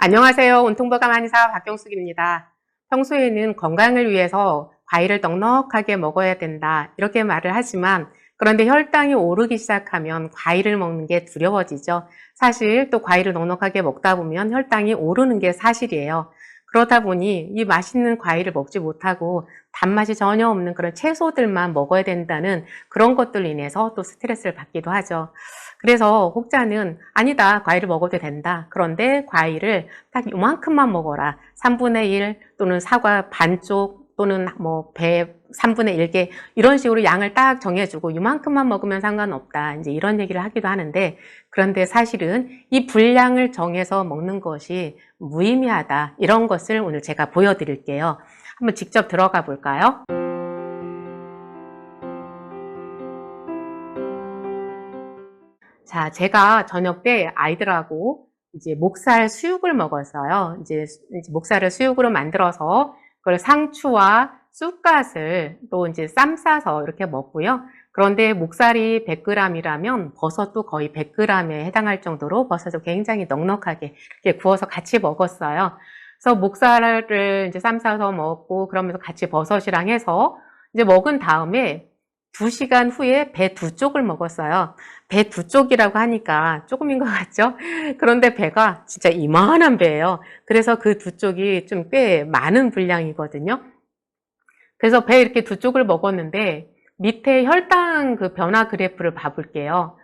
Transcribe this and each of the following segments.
안녕하세요. 온통보감 한의사 박경숙입니다. 평소에는 건강을 위해서 과일을 넉넉하게 먹어야 된다 이렇게 말을 하지만 그런데 혈당이 오르기 시작하면 과일을 먹는 게 두려워지죠. 사실 또 과일을 넉넉하게 먹다 보면 혈당이 오르는 게 사실이에요. 그러다 보니 이 맛있는 과일을 먹지 못하고 단맛이 전혀 없는 그런 채소들만 먹어야 된다는 그런 것들로 인해서 또 스트레스를 받기도 하죠. 그래서 혹자는 아니다, 과일을 먹어도 된다. 그런데 과일을 딱 요만큼만 먹어라. 3분의 1 또는 사과 반쪽 또는 뭐 배 3분의 1개 이런 식으로 양을 딱 정해주고 요만큼만 먹으면 상관없다. 이제 이런 얘기를 하기도 하는데 그런데 사실은 이 분량을 정해서 먹는 것이 무의미하다. 이런 것을 오늘 제가 보여드릴게요. 한번 직접 들어가 볼까요? 자, 제가 저녁 때 아이들하고 이제 목살 수육을 먹었어요. 이제 목살을 수육으로 만들어서 그걸 상추와 쑥갓을 또 이제 쌈 싸서 이렇게 먹고요. 그런데 목살이 100g이라면 버섯도 거의 100g에 해당할 정도로 버섯을 굉장히 넉넉하게 이렇게 구워서 같이 먹었어요. 그래서 목살을 이제 쌈 싸서 먹고 그러면서 같이 버섯이랑 해서 이제 먹은 다음에 2시간 후에 배 두 쪽을 먹었어요. 배 두 쪽이라고 하니까 조금인 것 같죠? 그런데 배가 진짜 이만한 배예요. 그래서 그 두 쪽이 좀 꽤 많은 분량이거든요. 그래서 배 이렇게 두 쪽을 먹었는데 밑에 혈당 그 변화 그래프를 봐볼게요.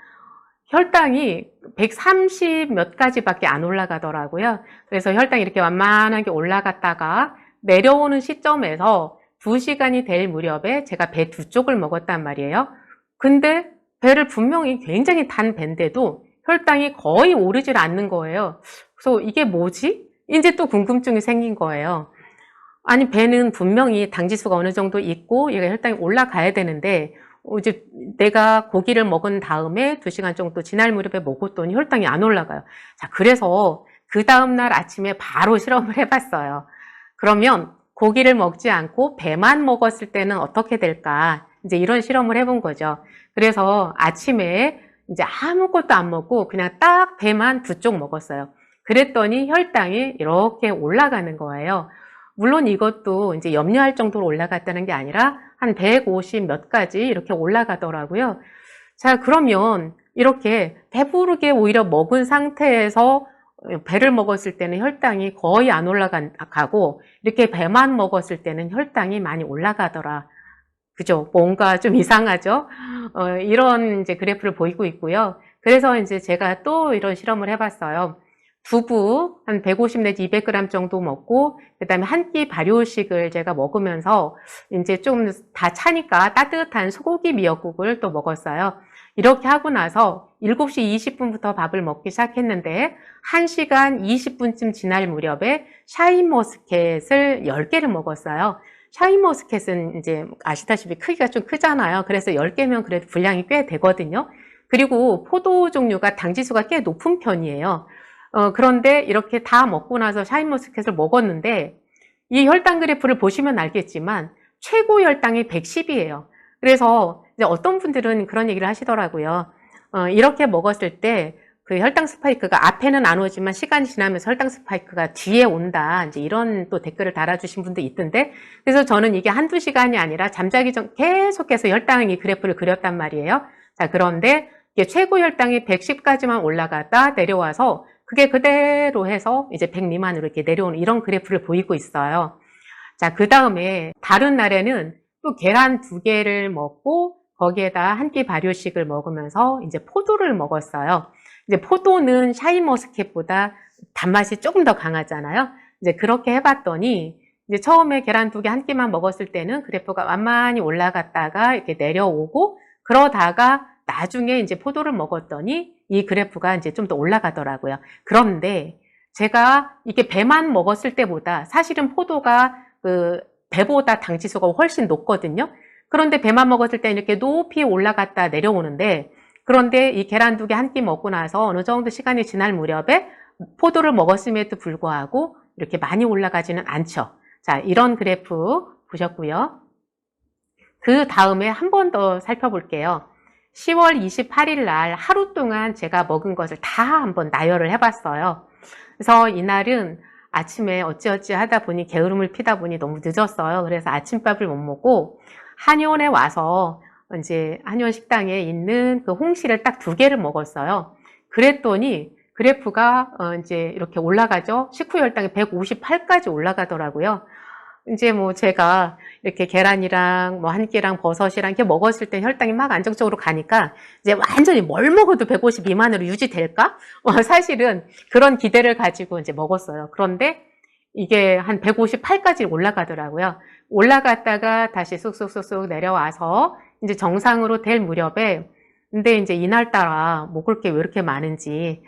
혈당이 130 몇 가지밖에 안 올라가더라고요. 그래서 혈당이 이렇게 완만하게 올라갔다가 내려오는 시점에서 2시간이 될 무렵에 제가 배 두 쪽을 먹었단 말이에요. 근데 배를 분명히 굉장히 단 배인데도 혈당이 거의 오르질 않는 거예요. 그래서 이게 뭐지? 이제 또 궁금증이 생긴 거예요. 아니, 배는 분명히 당지수가 어느 정도 있고 얘가 혈당이 올라가야 되는데 이제 내가 고기를 먹은 다음에 2시간 정도 지날 무렵에 먹었더니 혈당이 안 올라가요. 자, 그래서 그 다음날 아침에 바로 실험을 해봤어요. 그러면 고기를 먹지 않고 배만 먹었을 때는 어떻게 될까? 이제 이런 실험을 해본 거죠. 그래서 아침에 이제 아무것도 안 먹고 그냥 딱 배만 두 쪽 먹었어요. 그랬더니 혈당이 이렇게 올라가는 거예요. 물론 이것도 이제 염려할 정도로 올라갔다는 게 아니라 한 150 몇 가지 이렇게 올라가더라고요. 자, 그러면 이렇게 배부르게 오히려 먹은 상태에서 배를 먹었을 때는 혈당이 거의 안 올라가고 이렇게 배만 먹었을 때는 혈당이 많이 올라가더라. 그죠? 뭔가 좀 이상하죠? 이런 이제 그래프를 보이고 있고요. 그래서 이제 제가 또 이런 실험을 해봤어요. 두부 한 150 내지 200g 정도 먹고 그다음에 한 끼 발효식을 제가 먹으면서 이제 좀 다 차니까 따뜻한 소고기 미역국을 또 먹었어요. 이렇게 하고 나서 7시 20분부터 밥을 먹기 시작했는데 1시간 20분쯤 지날 무렵에 샤인머스켓을 10개를 먹었어요. 샤인머스켓은 이제 아시다시피 크기가 좀 크잖아요. 그래서 10개면 그래도 분량이 꽤 되거든요. 그리고 포도 종류가 당지수가 꽤 높은 편이에요. 그런데 이렇게 다 먹고 나서 샤인머스켓을 먹었는데 이 혈당 그래프를 보시면 알겠지만 최고 혈당이 110이에요. 그래서 이제 어떤 분들은 그런 얘기를 하시더라고요. 이렇게 먹었을 때 그 혈당 스파이크가 앞에는 안 오지만 시간이 지나면서 혈당 스파이크가 뒤에 온다. 이제 이런 또 댓글을 달아주신 분도 있던데 그래서 저는 이게 한두 시간이 아니라 잠자기 전 계속해서 혈당이 그래프를 그렸단 말이에요. 자, 그런데 이게 최고 혈당이 110까지만 올라갔다 내려와서 그게 그대로 해서 이제 100 미만으로 이렇게 내려오는 이런 그래프를 보이고 있어요. 자, 그 다음에 다른 날에는 또 계란 2개를 먹고 거기에다 한 끼 발효식을 먹으면서 이제 포도를 먹었어요. 이제 포도는 샤인머스켓보다 단맛이 조금 더 강하잖아요. 이제 그렇게 해봤더니 이제 처음에 계란 2개 한 끼만 먹었을 때는 그래프가 완만히 올라갔다가 이렇게 내려오고 그러다가 나중에 이제 포도를 먹었더니 이 그래프가 이제 좀 더 올라가더라고요. 그런데 제가 이게 배만 먹었을 때보다 사실은 포도가 그 배보다 당지수가 훨씬 높거든요. 그런데 배만 먹었을 때 이렇게 높이 올라갔다 내려오는데 그런데 이 계란 2개 한 끼 먹고 나서 어느 정도 시간이 지날 무렵에 포도를 먹었음에도 불구하고 이렇게 많이 올라가지는 않죠. 자, 이런 그래프 보셨고요. 그 다음에 한 번 더 살펴볼게요. 10월 28일 날 하루 동안 제가 먹은 것을 다 한번 나열을 해봤어요. 그래서 이날은 아침에 어찌어찌 하다 보니 게으름을 피다 보니 너무 늦었어요. 그래서 아침밥을 못 먹고 한의원에 와서 이제 한의원 식당에 있는 그 홍시를 딱 2개를 먹었어요. 그랬더니 그래프가 이제 이렇게 올라가죠. 식후 혈당이 158까지 올라가더라고요. 이제 뭐 제가 이렇게 계란이랑 뭐 한 끼랑 버섯이랑 이렇게 먹었을 때 혈당이 막 안정적으로 가니까 이제 완전히 뭘 먹어도 150 미만으로 유지될까? 사실은 그런 기대를 가지고 이제 먹었어요. 그런데 이게 한 158까지 올라가더라고요. 올라갔다가 다시 쑥쑥쑥쑥 내려와서 이제 정상으로 될 무렵에 근데 이제 이날따라 먹을 게 왜 이렇게 많은지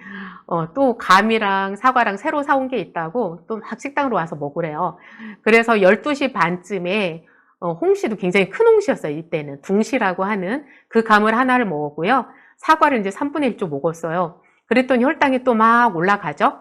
또 감이랑 사과랑 새로 사온 게 있다고 또 막 식당으로 와서 먹으래요. 그래서 12시 반쯤에 홍시도 굉장히 큰 홍시였어요. 이때는 둥시라고 하는 그 감을 하나를 먹었고요. 사과를 이제 3분의 1쪽 먹었어요. 그랬더니 혈당이 또 막 올라가죠.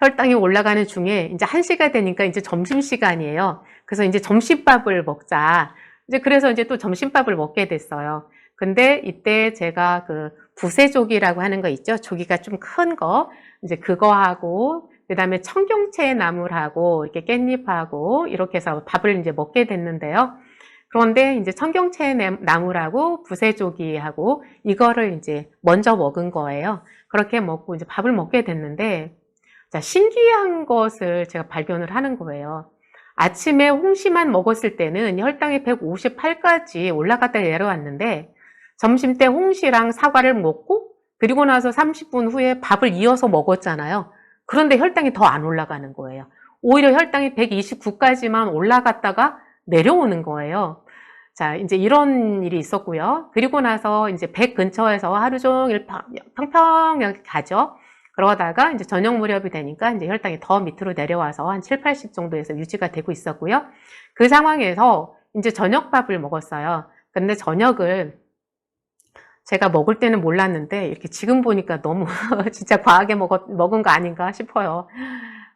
혈당이 올라가는 중에 이제 1시가 되니까 이제 점심시간이에요. 그래서 이제 점심밥을 먹자. 이제 그래서 이제 또 점심밥을 먹게 됐어요. 근데 이때 제가 그 부세조기라고 하는 거 있죠? 조기가 좀 큰 거. 이제 그거하고, 그 다음에 청경채 나물하고, 이렇게 깻잎하고, 이렇게 해서 밥을 이제 먹게 됐는데요. 그런데 이제 청경채 나물하고 부세조기하고, 이거를 이제 먼저 먹은 거예요. 그렇게 먹고 이제 밥을 먹게 됐는데, 자, 신기한 것을 제가 발견을 하는 거예요. 아침에 홍시만 먹었을 때는 혈당이 158까지 올라갔다 내려왔는데 점심 때 홍시랑 사과를 먹고 그리고 나서 30분 후에 밥을 이어서 먹었잖아요. 그런데 혈당이 더 안 올라가는 거예요. 오히려 혈당이 129까지만 올라갔다가 내려오는 거예요. 자, 이제 이런 일이 있었고요. 그리고 나서 이제 100 근처에서 하루 종일 평평하게 가죠. 그러다가 이제 저녁 무렵이 되니까 이제 혈당이 더 밑으로 내려와서 한 7, 80 정도에서 유지가 되고 있었고요. 그 상황에서 이제 저녁밥을 먹었어요. 근데 저녁을 제가 먹을 때는 몰랐는데 이렇게 지금 보니까 너무 진짜 과하게 먹은 거 아닌가 싶어요.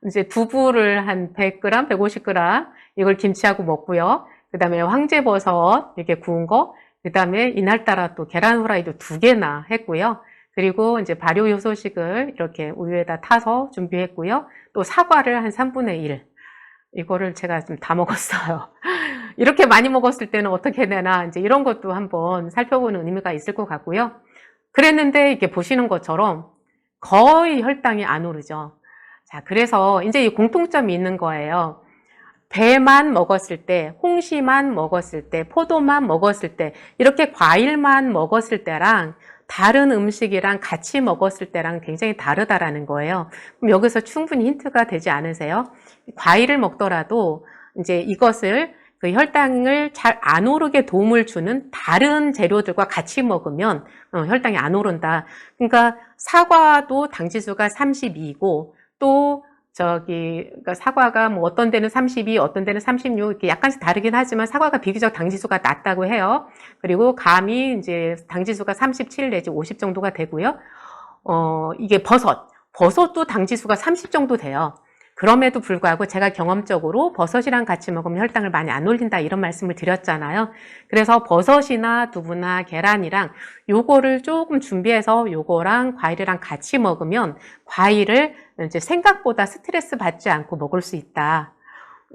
이제 두부를 한 100g, 150g 이걸 김치하고 먹고요. 그 다음에 황제버섯 이렇게 구운 거, 그 다음에 이날따라 또 계란 후라이도 2개나 했고요. 그리고 이제 발효효소식을 이렇게 우유에다 타서 준비했고요. 또 사과를 한 3분의 1. 이거를 제가 좀 다 먹었어요. 이렇게 많이 먹었을 때는 어떻게 되나, 이제 이런 것도 한번 살펴보는 의미가 있을 것 같고요. 그랬는데, 이렇게 보시는 것처럼 거의 혈당이 안 오르죠. 자, 그래서 이제 이 공통점이 있는 거예요. 배만 먹었을 때, 홍시만 먹었을 때, 포도만 먹었을 때, 이렇게 과일만 먹었을 때랑 다른 음식이랑 같이 먹었을 때랑 굉장히 다르다라는 거예요. 그럼 여기서 충분히 힌트가 되지 않으세요? 과일을 먹더라도 이제 이것을 그 혈당을 잘 안 오르게 도움을 주는 다른 재료들과 같이 먹으면 혈당이 안 오른다. 그러니까 사과도 당지수가 32이고 또 그러니까 사과가 뭐 어떤 데는 32, 어떤 데는 36 이렇게 약간씩 다르긴 하지만 사과가 비교적 당지수가 낮다고 해요. 그리고 감이 이제 당지수가 37 내지 50 정도가 되고요. 이게 버섯도 당지수가 30 정도 돼요. 그럼에도 불구하고 제가 경험적으로 버섯이랑 같이 먹으면 혈당을 많이 안 올린다 이런 말씀을 드렸잖아요. 그래서 버섯이나 두부나 계란이랑 요거를 조금 준비해서 요거랑 과일이랑 같이 먹으면 과일을 이제 생각보다 스트레스 받지 않고 먹을 수 있다.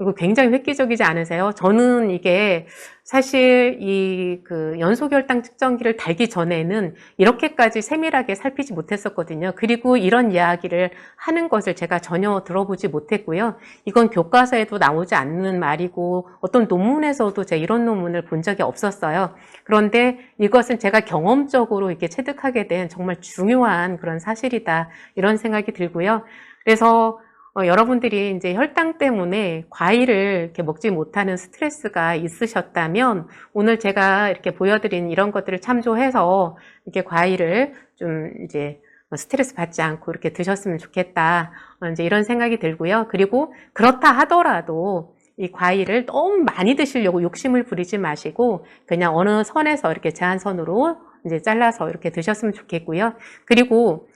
이거 굉장히 획기적이지 않으세요? 저는 이게 사실 그 연소혈당 측정기를 달기 전에는 이렇게까지 세밀하게 살피지 못했었거든요. 그리고 이런 이야기를 하는 것을 제가 전혀 들어보지 못했고요. 이건 교과서에도 나오지 않는 말이고 어떤 논문에서도 제가 이런 논문을 본 적이 없었어요. 그런데 이것은 제가 경험적으로 이렇게 체득하게 된 정말 중요한 그런 사실이다. 이런 생각이 들고요. 그래서 여러분들이 이제 혈당 때문에 과일을 이렇게 먹지 못하는 스트레스가 있으셨다면 오늘 제가 이렇게 보여드린 이런 것들을 참조해서 이렇게 과일을 좀 이제 스트레스 받지 않고 이렇게 드셨으면 좋겠다. 이제 이런 생각이 들고요. 그리고 그렇다 하더라도 이 과일을 너무 많이 드시려고 욕심을 부리지 마시고 그냥 어느 선에서 이렇게 제한선으로 이제 잘라서 이렇게 드셨으면 좋겠고요. 그리고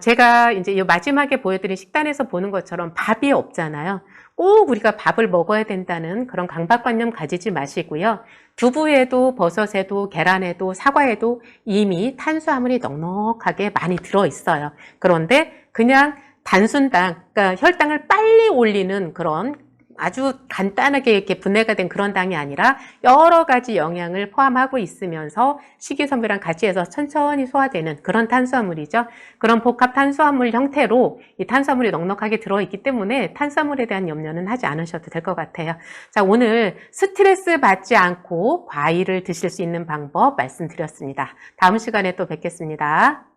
제가 이제 이 마지막에 보여드린 식단에서 보는 것처럼 밥이 없잖아요. 꼭 우리가 밥을 먹어야 된다는 그런 강박관념 가지지 마시고요. 두부에도 버섯에도 계란에도 사과에도 이미 탄수화물이 넉넉하게 많이 들어있어요. 그런데 그냥 단순당, 그러니까 혈당을 빨리 올리는 그런 아주 간단하게 이렇게 분해가 된 그런 당이 아니라 여러 가지 영양을 포함하고 있으면서 식이섬유랑 같이 해서 천천히 소화되는 그런 탄수화물이죠. 그런 복합 탄수화물 형태로 이 탄수화물이 넉넉하게 들어있기 때문에 탄수화물에 대한 염려는 하지 않으셔도 될 것 같아요. 자, 오늘 스트레스 받지 않고 과일을 드실 수 있는 방법 말씀드렸습니다. 다음 시간에 또 뵙겠습니다.